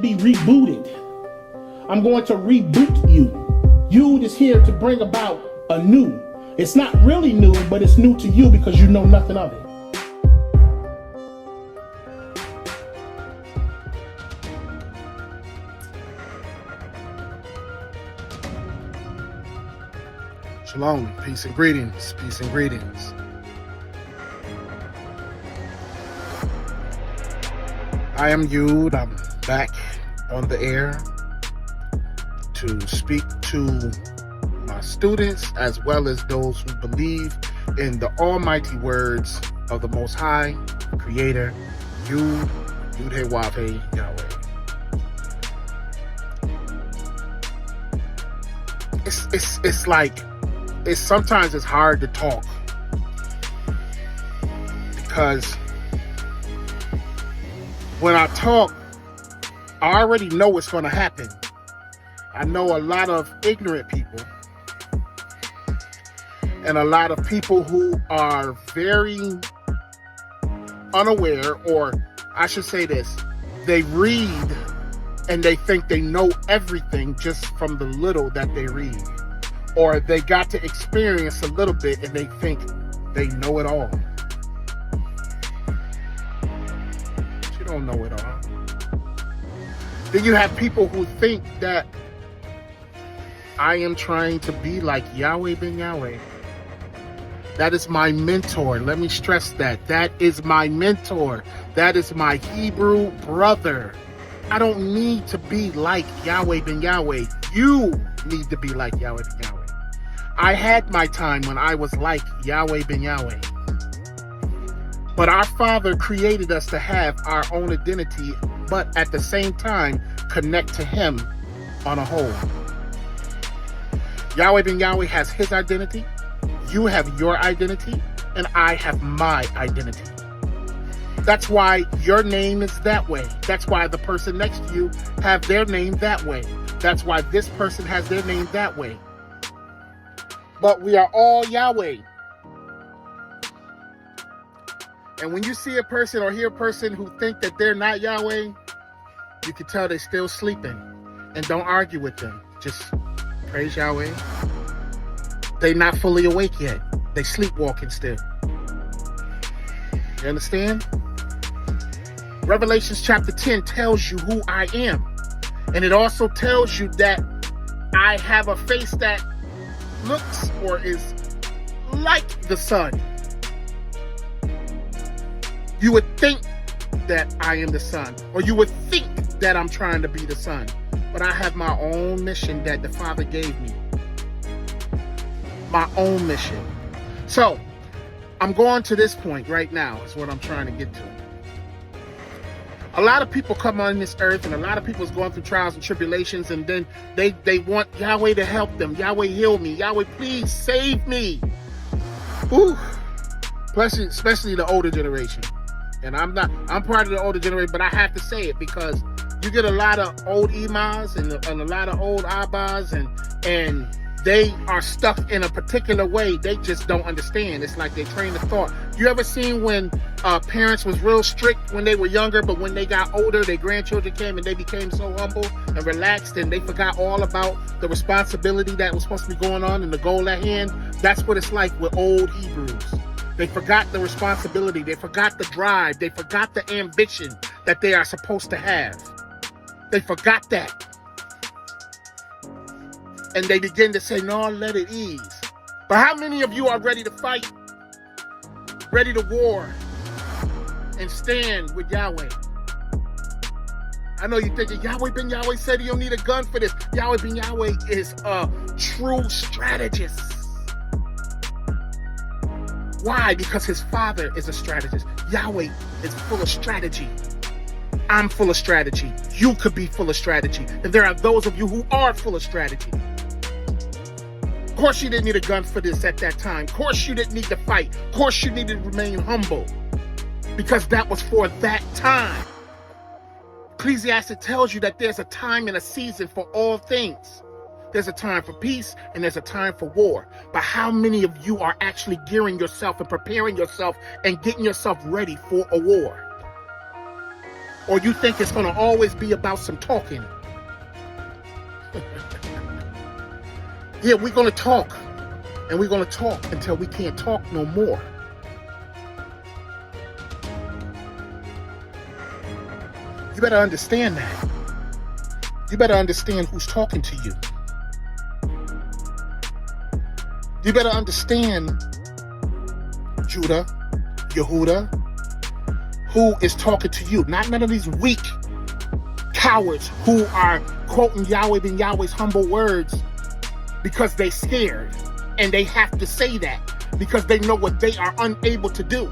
be rebooted. I'm going to reboot you. Yod is here to bring about a new. It's not really new, but it's new to you because you know nothing of it. Shalom, peace and greetings, peace and greetings. I am Yod. I'm back on the air to speak to my students as well as those who believe in the almighty words of the Most High Creator, Yod, Yud-Heh-Wav-Heh, Yahweh. It's like, sometimes it's hard to talk because when I talk, I already know what's going to happen. I know a lot of ignorant people and a lot of people who are very unaware, or I should say this, they read and they think they know everything just from the little that they read. Or they got to experience a little bit and they think they know it all. But you don't know it all. Then you have people who think that I am trying to be like Yahweh ben Yahweh. That is my mentor. Let me stress that. That is my mentor. That is my Hebrew brother. I don't need to be like Yahweh ben Yahweh. You need to be like Yahweh ben Yahweh. I had my time when I was like Yahweh ben Yahweh. But our Father created us to have our own identity, but at the same time, connect to Him on a whole. Yahweh ben Yahweh has his identity, you have your identity, and I have my identity. That's why your name is that way. That's why the person next to you have their name that way. That's why this person has their name that way. But we are all Yahweh. And when you see a person or hear a person who think that they're not Yahweh, you can tell they're still sleeping. And don't argue with them. Just praise Yahweh. They're not fully awake yet. They sleepwalking still. You understand? Revelations chapter 10 tells you who I am. And it also tells you that I have a face that looks or is like the sun. You would think that I am the sun, or you would think that I'm trying to be the sun, but I have my own mission that the Father gave me. My own mission. So I'm going to this point right now is what I'm trying to get to. A lot of people come on this earth and a lot of people is going through trials and tribulations, and then they want Yahweh to help them. Yahweh, heal me. Yahweh, please save me. Ooh. Especially the older generation. And I'm part of the older generation, but I have to say it because you get a lot of old Imas and a lot of old Abbas, and they are stuck in a particular way. They just don't understand. It's like they train the thought. You ever seen when parents was real strict when they were younger, but when they got older, their grandchildren came and they became so humble and relaxed, and they forgot all about the responsibility that was supposed to be going on and the goal at hand? That's what it's like with old Hebrews. They forgot the responsibility. They forgot the drive. They forgot the ambition that they are supposed to have. They forgot that. And they begin to say, no, let it ease. But how many of you are ready to fight? Ready to war? And stand with Yahweh? I know you're thinking, Yahweh ben Yahweh said you don't need a gun for this. Yahweh ben Yahweh is a true strategist. Why? Because his father is a strategist. Yahweh is full of strategy. I'm full of strategy. You could be full of strategy. And there are those of you who are full of strategy. Of course you didn't need a gun for this at that time. Of course you didn't need to fight. Of course you needed to remain humble. Because that was for that time. Ecclesiastes tells you that there's a time and a season for all things. There's a time for peace and there's a time for war. But how many of you are actually gearing yourself and preparing yourself and getting yourself ready for a war? Or you think it's going to always be about some talking? Yeah, we're going to talk. And we're going to talk until we can't talk no more. You better understand that. You better understand who's talking to you. You better understand, Judah, Yehuda, who is talking to you. Not none of these weak cowards who are quoting Yahweh ben Yahweh's humble words because they scared. And they have to say that because they know what they are unable to do.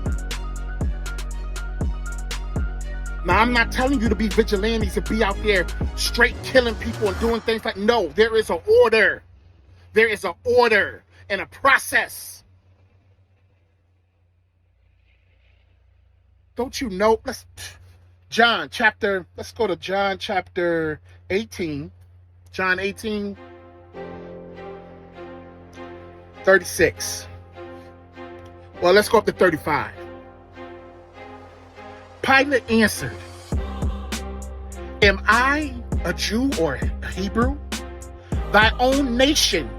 Now, I'm not telling you to be vigilantes and be out there straight killing people and doing things like, no, there is an order. There is an order and a process. Don't you know? Let's go to John chapter 18. John 18, 36. Well, let's go up to 35. Pilate answered, am I a Jew or a Hebrew? Thy own nation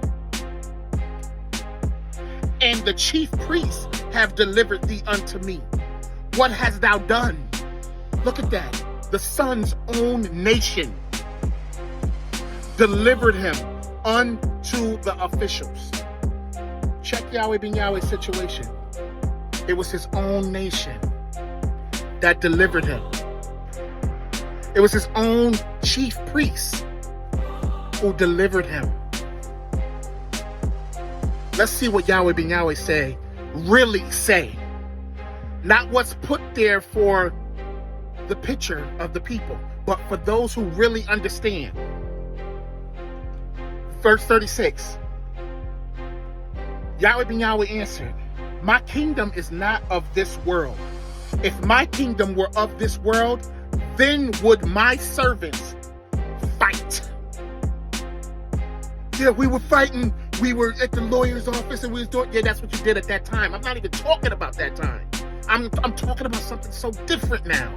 and the chief priests have delivered thee unto me. What hast thou done? Look at that. The son's own nation delivered him unto the officials. Check Yahweh ben Yahweh's situation. It was his own nation that delivered him. It was his own chief priest who delivered him. Let's see what Yahweh ben Yahweh really say. Not what's put there for the picture of the people, but for those who really understand. Verse 36. Yahweh ben Yahweh answered, my kingdom is not of this world. If my kingdom were of this world, then would my servants fight. Yeah, we were fighting. We were at the lawyer's office and we was doing, yeah, that's what you did at that time. I'm not even talking about that time. I'm talking about something so different now.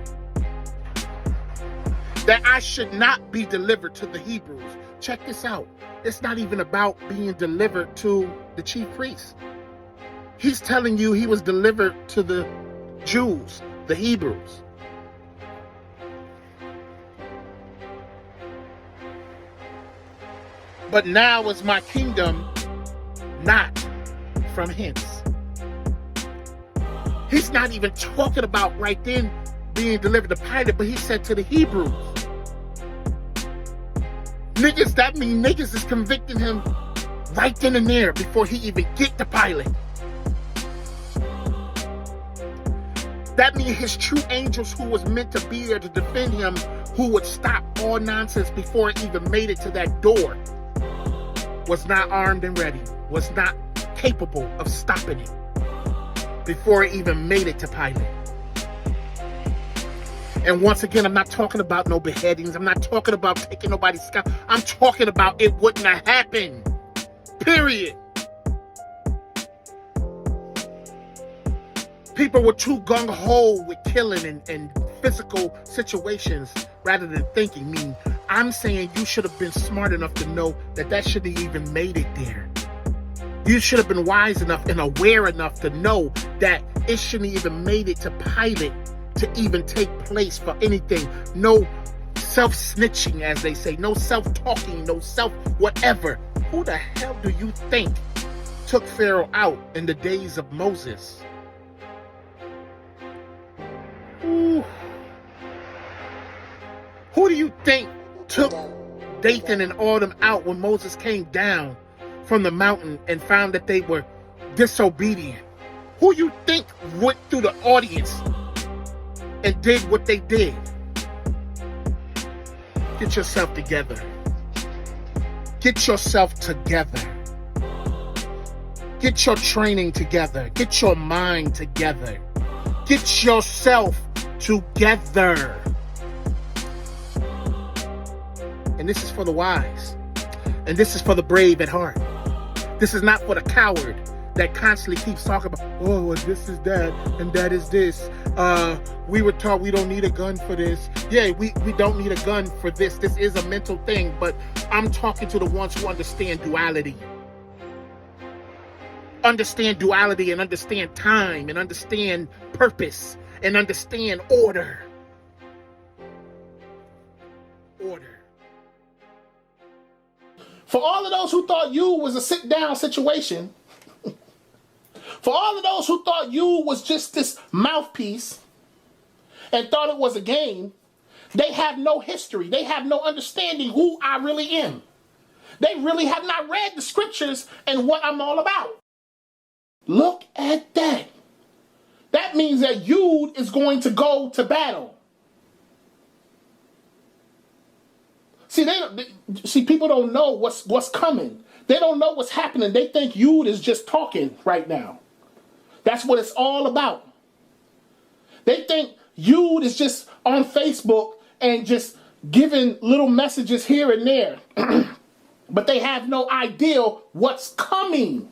That I should not be delivered to the Hebrews. Check this out. It's not even about being delivered to the chief priest. He's telling you he was delivered to the Jews, the Hebrews. But now is my kingdom not from hence. He's not even talking about right then being delivered to Pilate, but he said to the Hebrews. Niggas, that means niggas is convicting him right then and there before he even get to Pilate. That means his true angels who was meant to be there to defend him, who would stop all nonsense before it even made it to that door, was not armed and ready, was not capable of stopping it before it even made it to Pilate. And once again, I'm not talking about no beheadings. I'm not talking about taking nobody's scalp. I'm talking about it wouldn't have happened. Period. People were too gung-ho with killing and physical situations rather than thinking. Meaning, I'm saying you should have been smart enough to know that shouldn't have even made it there. You should have been wise enough and aware enough to know that it shouldn't even made it to Pilate to even take place for anything. No self-snitching, as they say. No self-talking, no self-whatever. Who the hell do you think took Pharaoh out in the days of Moses? Ooh. Who do you think took Dathan and all them out when Moses came down from the mountain and found that they were disobedient? Who you think went through the audience and did what they did? Get yourself together. Get yourself together. Get your training together. Get your mind together. Get yourself together. And this is for the wise. And this is for the brave at heart. This is not for the coward that constantly keeps talking about, oh, well, this is that and that is this. We were taught we don't need a gun for this. Yeah, we don't need a gun for this. This is a mental thing, but I'm talking to the ones who understand duality. Understand duality and understand time and understand purpose and understand order. Order. For all of those who thought you was a sit-down situation, for all of those who thought you was just this mouthpiece and thought it was a game, they have no history. They have no understanding who I really am. They really have not read the scriptures and what I'm all about. Look at that. That means that Yud is going to go to battle. See, people don't know what's coming. They don't know what's happening. They think Yud is just talking right now. That's what it's all about. They think Yud is just on Facebook and just giving little messages here and there. But they have no idea what's coming.